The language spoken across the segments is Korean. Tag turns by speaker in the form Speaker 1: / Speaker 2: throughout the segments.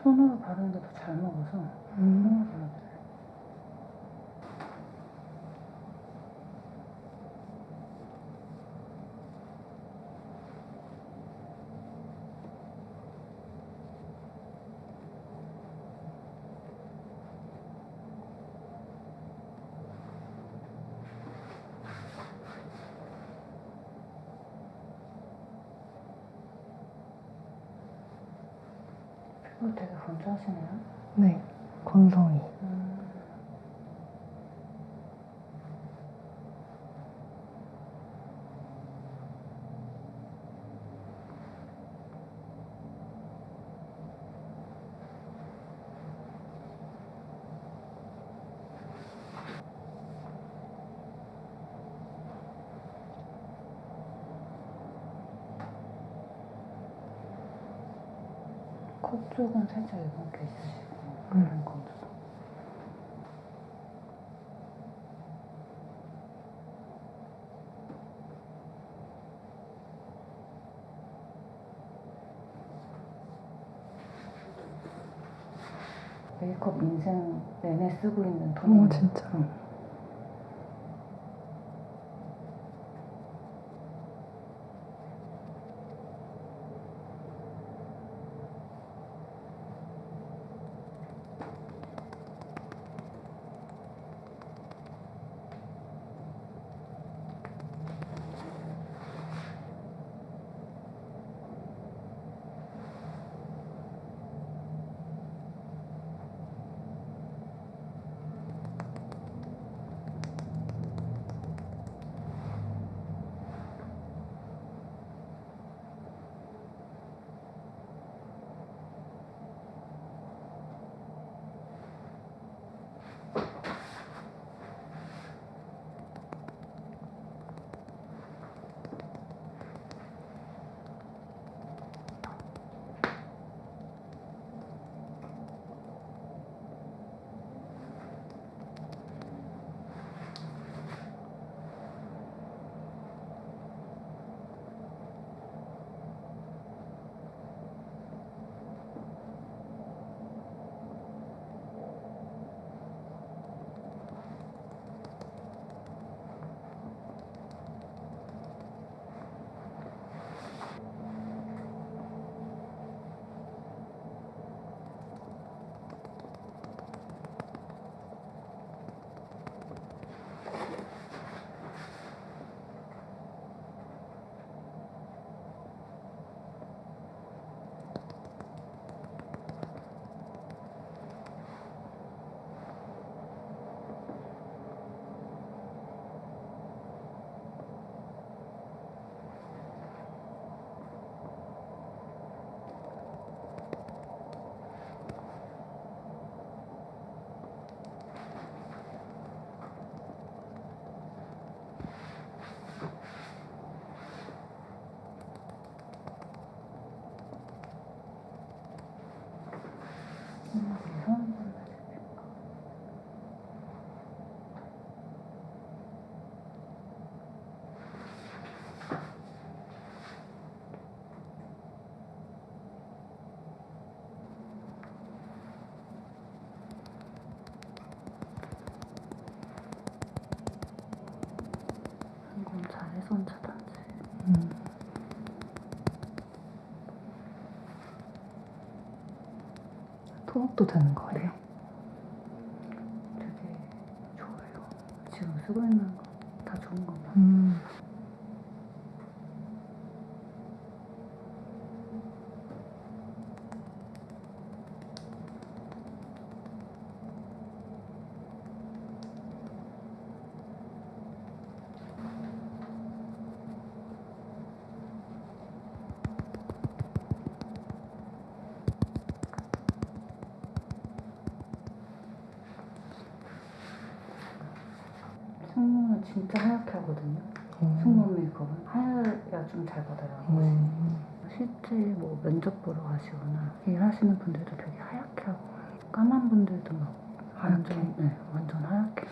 Speaker 1: 손으로 바르는 게 더 잘 먹어서 손으로 발라드려요. 피부 되게 건조하시네요.
Speaker 2: 네, 건성이.
Speaker 1: 코 쪽은 살짝 이렇게 있으시고 그런 건조도. 메이크업 인생 내내 쓰고 있는 톤이에요.
Speaker 2: 진짜.
Speaker 1: 이건 자외선 차단제.
Speaker 2: 토목도 되는 거예요?
Speaker 1: 되게 좋아요. 지금 쓰고 있는 거 다 좋은 건가? 승모는 진짜 하얗게 하거든요. 승모 메이크업은 하얘야 좀 잘 받아요. 실제 뭐 면접 보러 가시거나 일하시는 분들도 되게 하얗게 하고 까만 분들도 막 완전 완전 하얗게.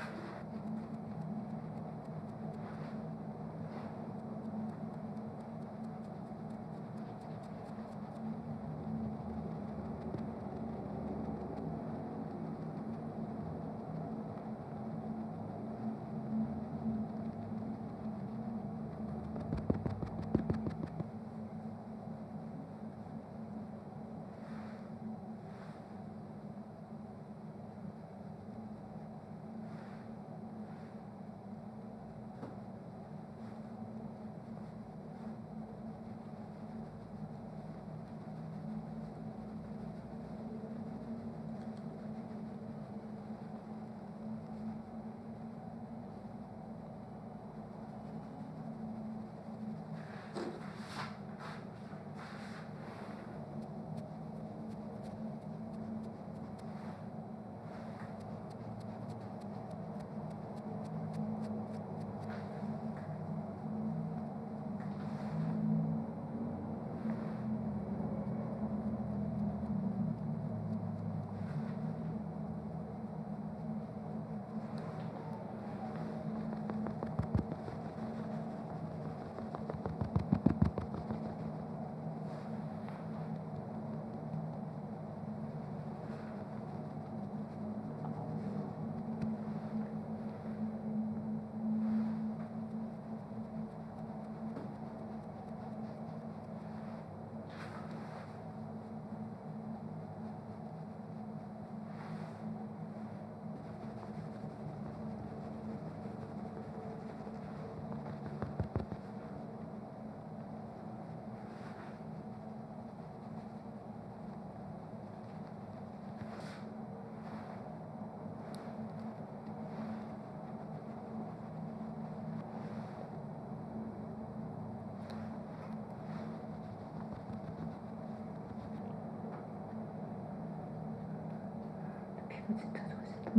Speaker 1: 피부 진짜 좋으시다.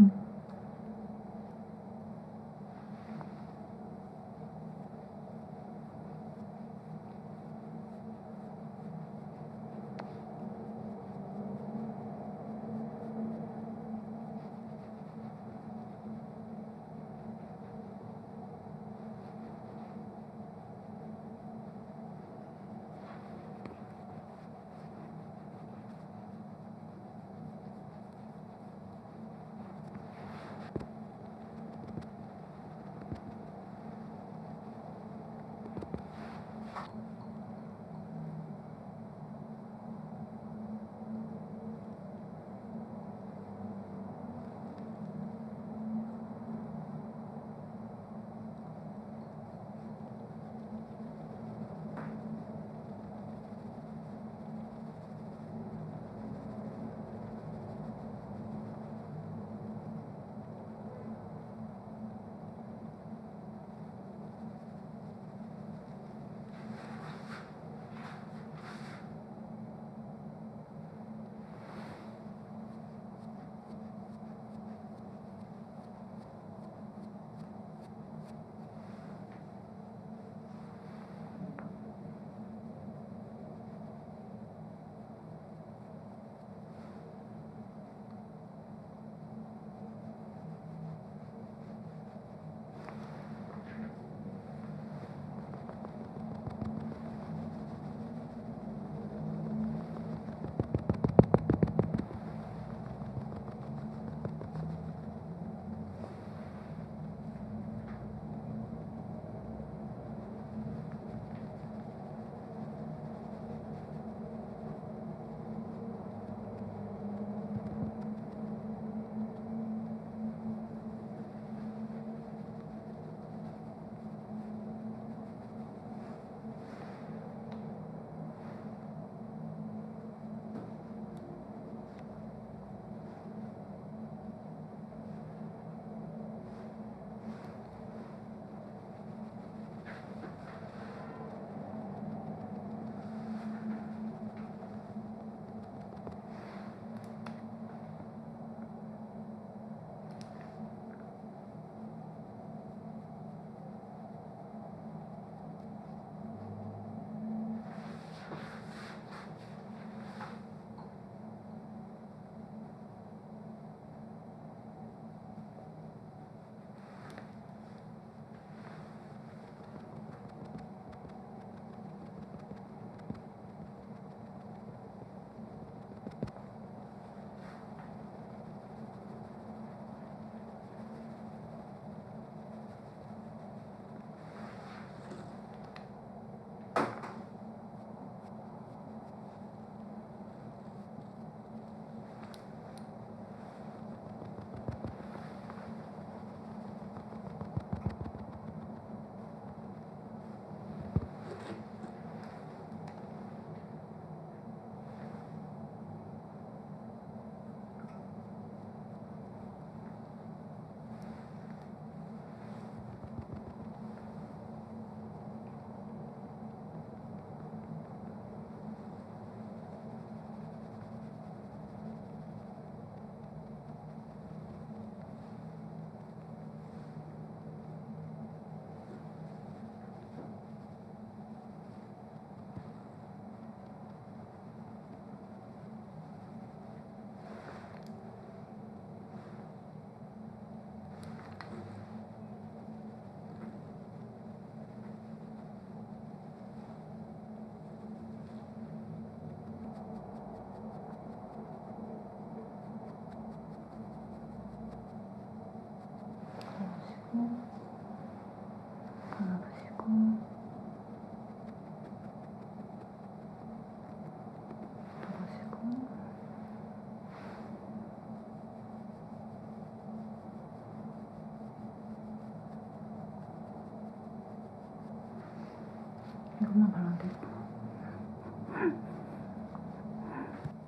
Speaker 1: 이것만 발라도 예뻐.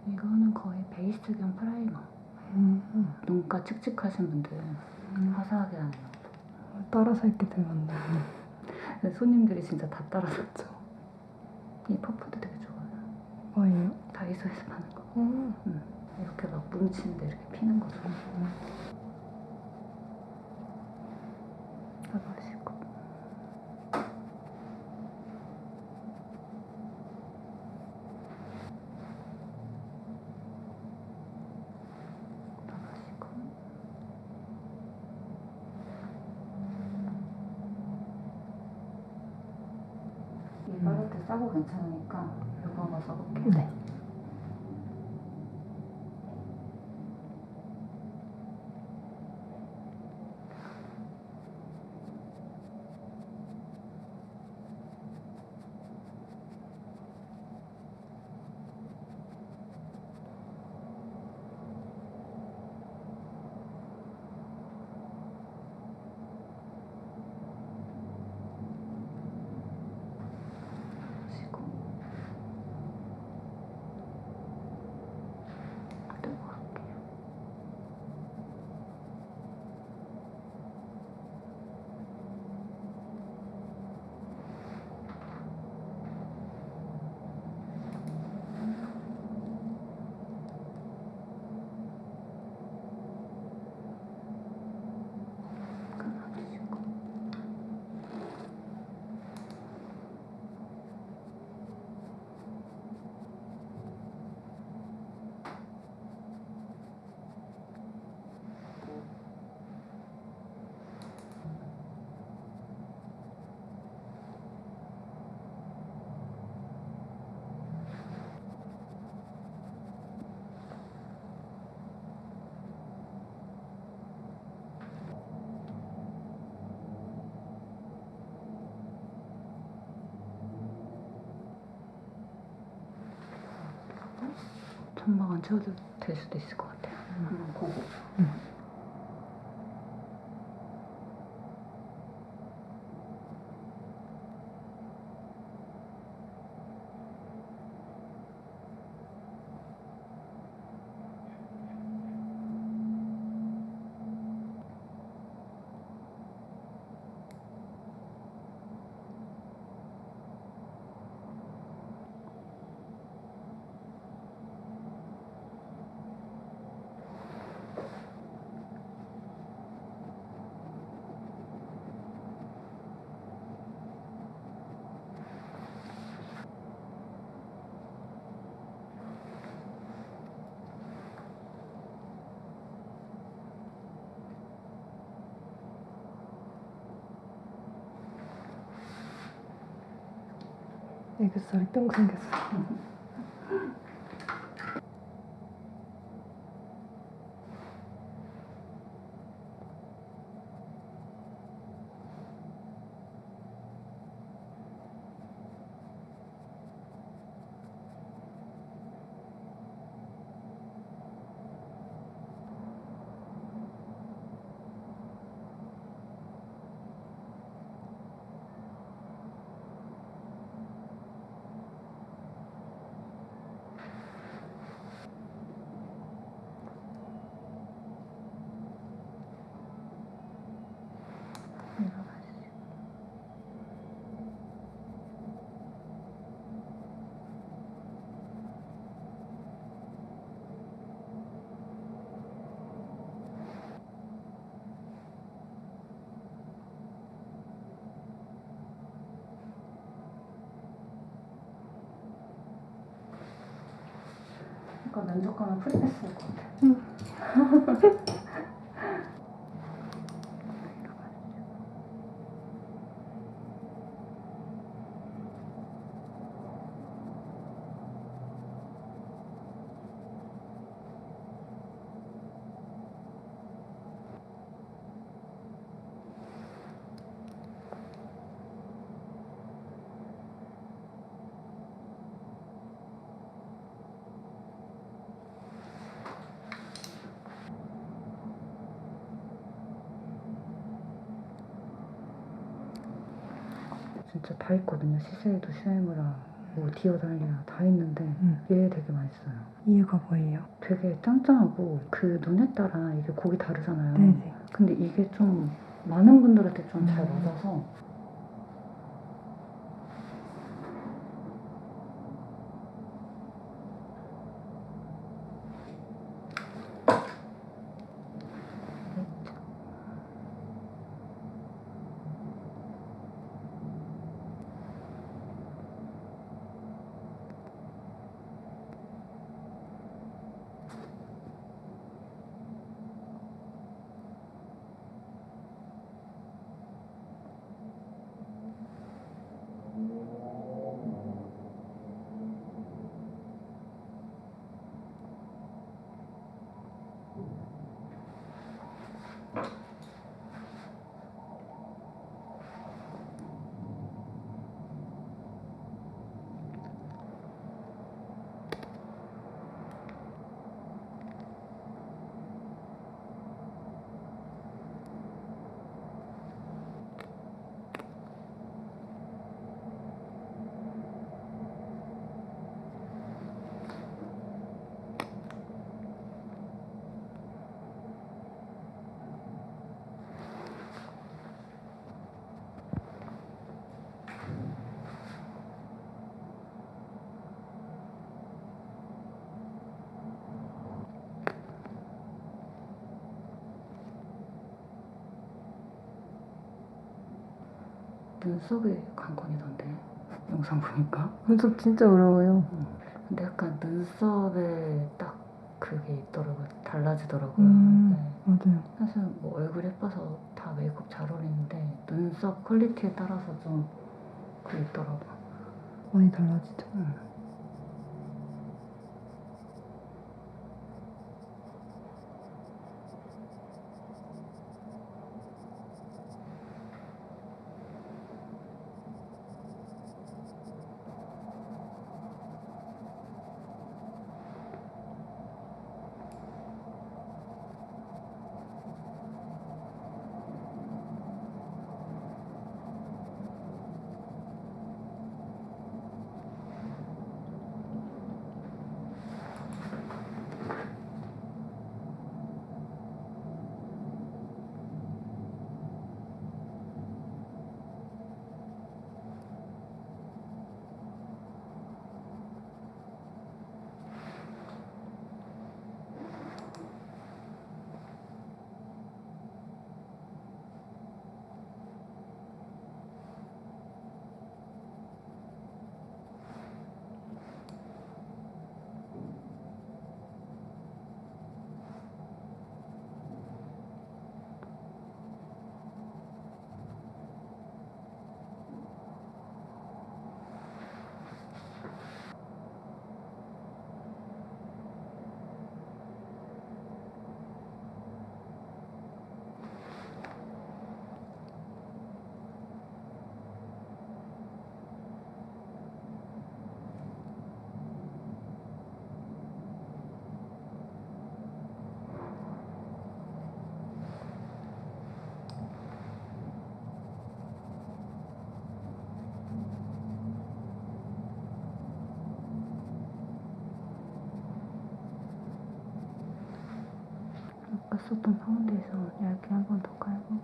Speaker 1: 이거는 거의 베이스 겸 프라이머. 눈가 칙칙하신 분들 화사하게 하는 거.
Speaker 2: 따라서 입게 되면
Speaker 1: 손님들이 진짜 다 따라 샀죠. 이 퍼프도 되게 좋아요.
Speaker 2: 뭐예요?
Speaker 1: 다이소에서 파는 거. 이렇게 막 뭉치는데 이렇게 키는 거죠. 잡아주시고. 잡아주시고. 이 팔레트 싸고 괜찮으니까 이거 한번 써볼게요.
Speaker 2: 네.
Speaker 1: 쉬고. 들고 갈게요. 끊어주시고. 점막 안 채워도 될 수도 있을 것 같아요. 한번 보고.
Speaker 2: 애교살이 뿅 생겼어.
Speaker 1: 내려가시고. 그러니까 면접 가면 프리패스일 것 같아. 진짜 다 있거든요. 시세이도 슈에무라, 뭐 디오달리아 다 있는데 얘 되게 맛있어요.
Speaker 2: 이유가 뭐예요?
Speaker 1: 되게 짱짱하고 그 눈에 따라 이게 곡이 다르잖아요.
Speaker 2: 네네.
Speaker 1: 근데 이게 좀 많은 분들한테 좀 잘 맞아서 눈썹이 관건이던데 영상 보니까.
Speaker 2: 눈썹 진짜 어려워요.
Speaker 1: 근데 약간 눈썹에 딱 그게 있더라고요. 달라지더라고요. 네.
Speaker 2: 맞아요.
Speaker 1: 사실 뭐 얼굴 예뻐서 다 메이크업 잘 어울리는데 눈썹 퀄리티에 따라서 좀 그게 있더라고요.
Speaker 2: 많이 달라지죠.
Speaker 1: 아까 썼던 파운데이션 얇게 한 번 더 깔고.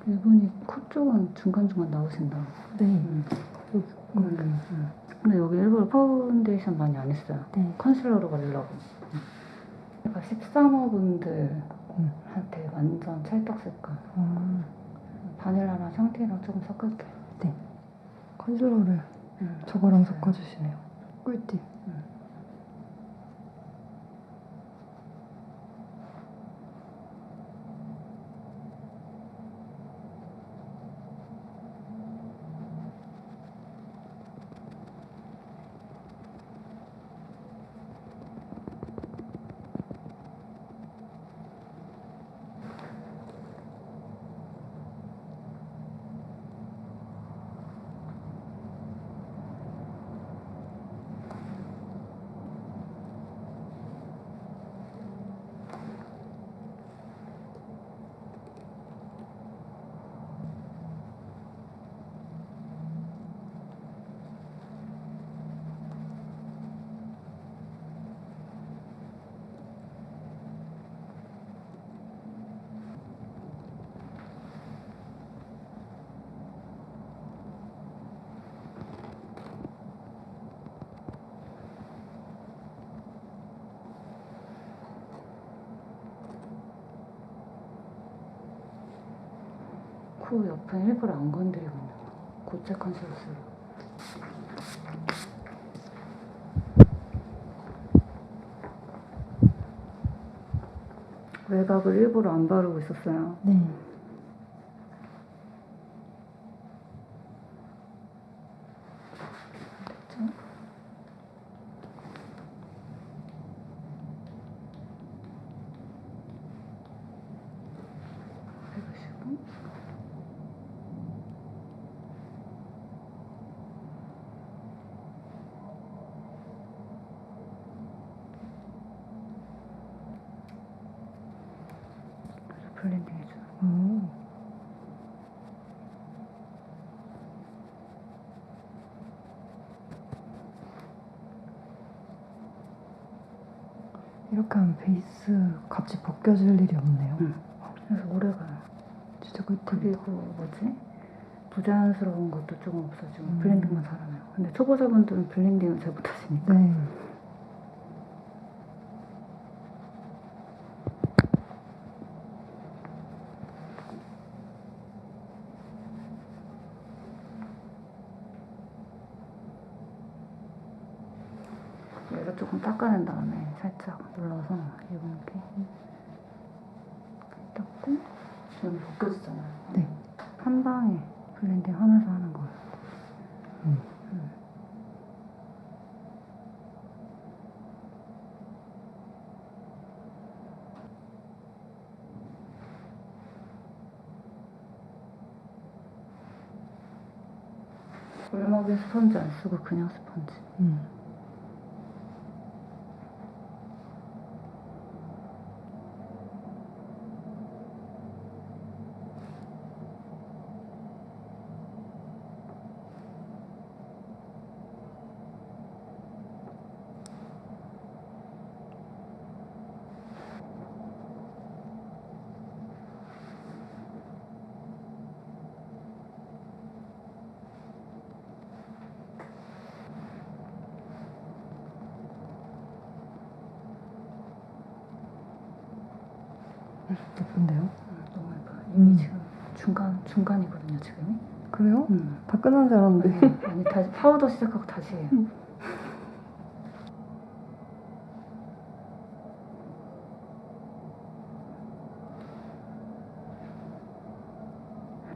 Speaker 1: 이분이 코 쪽은 중간중간 나오신다.
Speaker 2: 네. 여기
Speaker 1: 근데 여기 일부러 파운데이션 많이 안 했어요.
Speaker 2: 네.
Speaker 1: 컨실러로 가려고. 약간 13호 분들한테 완전 찰떡 색깔. 바닐라랑 샹티랑 조금 섞을게요.
Speaker 2: 네. 컨실러를 저거랑 섞어주시네요. 꿀팁. 코 옆에 일부러 안 건드리고 있는 거. 고체 컨실러 쓰고. 외곽을 일부러 안 바르고 있었어요. 네.
Speaker 1: 됐죠? 해보시고. 그래서 블렌딩 해줘요.
Speaker 2: 이렇게 하면 베이스 같이 벗겨질 일이 없네요.
Speaker 1: 그래서 오래 가요.
Speaker 3: 진짜 꿀팁.
Speaker 1: 그리고 뭐지? 부자연스러운 것도 조금 없어지고
Speaker 3: 음.
Speaker 1: 블렌딩만 잘하면. 근데 초보자분들은 블렌딩을 잘 못하시니까.
Speaker 3: 네.
Speaker 1: 얘를 조금 닦아낸 다음에 살짝 눌러서 이렇게 닦고 여기 벗겨지잖아요.
Speaker 3: 네.
Speaker 1: 한 방에 블렌딩 하면서 하는 거예요.
Speaker 3: 음.
Speaker 1: 올먹이 스펀지 안 쓰고 그냥 스펀지.
Speaker 3: 예쁜데요?
Speaker 1: 너무 예뻐요. 이미 지금 중간이거든요, 지금이.
Speaker 3: 그래요? 다 끝난 줄 알았는데.
Speaker 1: 아니, 다시 파우더 시작하고 다시 해요.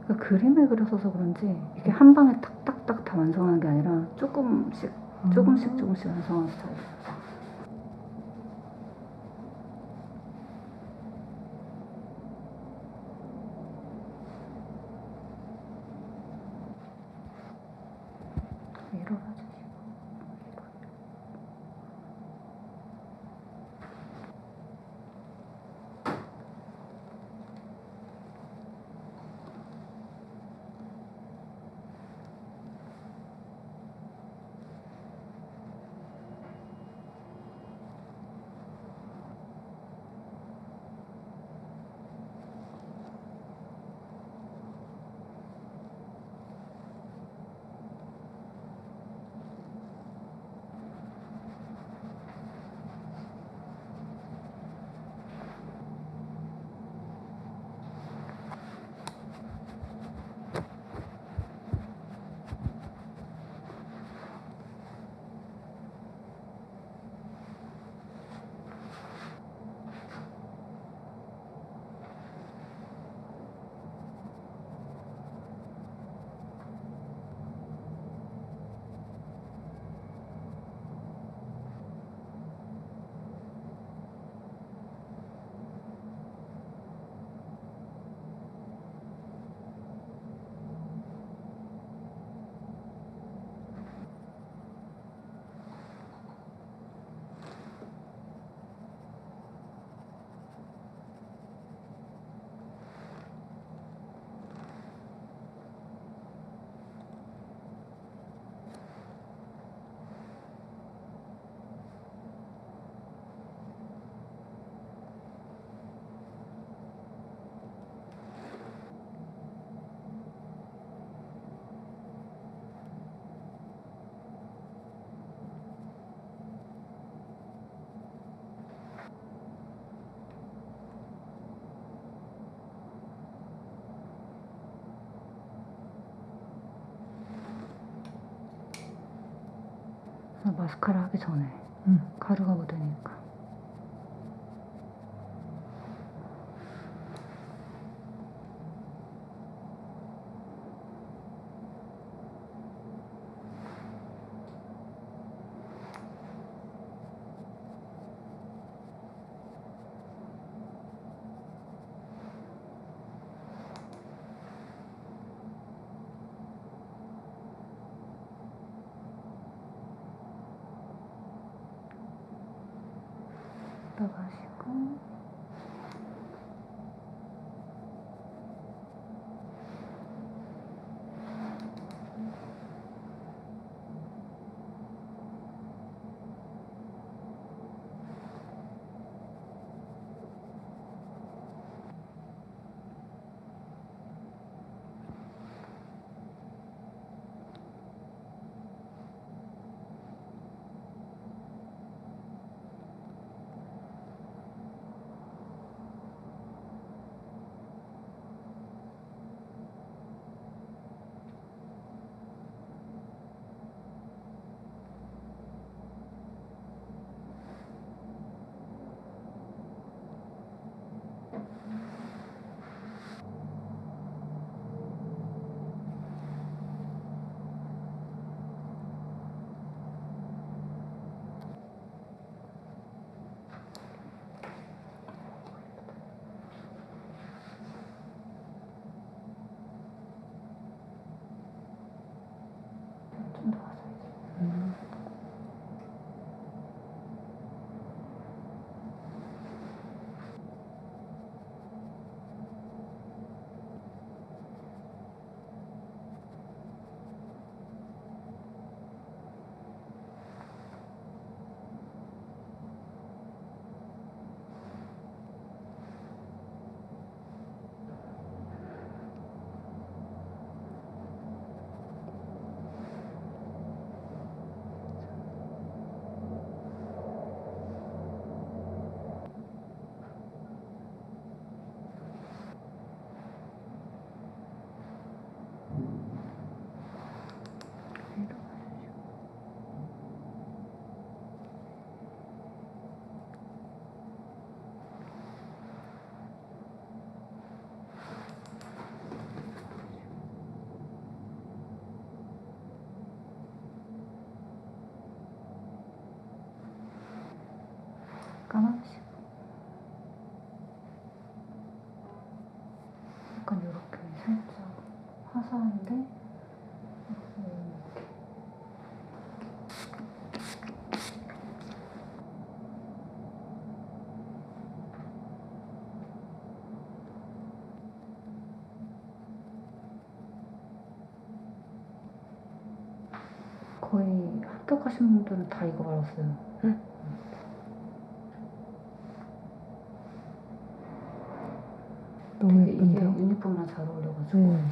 Speaker 1: 그러니까 그림을 그려서 그런지 이게 한 방에 탁탁탁 다 완성하는 게 아니라 조금씩 완성하는 스타일이에요. 위로 봐주시고 마스카라 하기 전에 가루가 묻으니까. 마시고 거의 합격하신 분들은 다 이거 발랐어요.
Speaker 3: 너무
Speaker 1: 되게 이게
Speaker 3: 예쁜데요?
Speaker 1: 유니폼이랑 잘 어울려가지고.
Speaker 3: 네.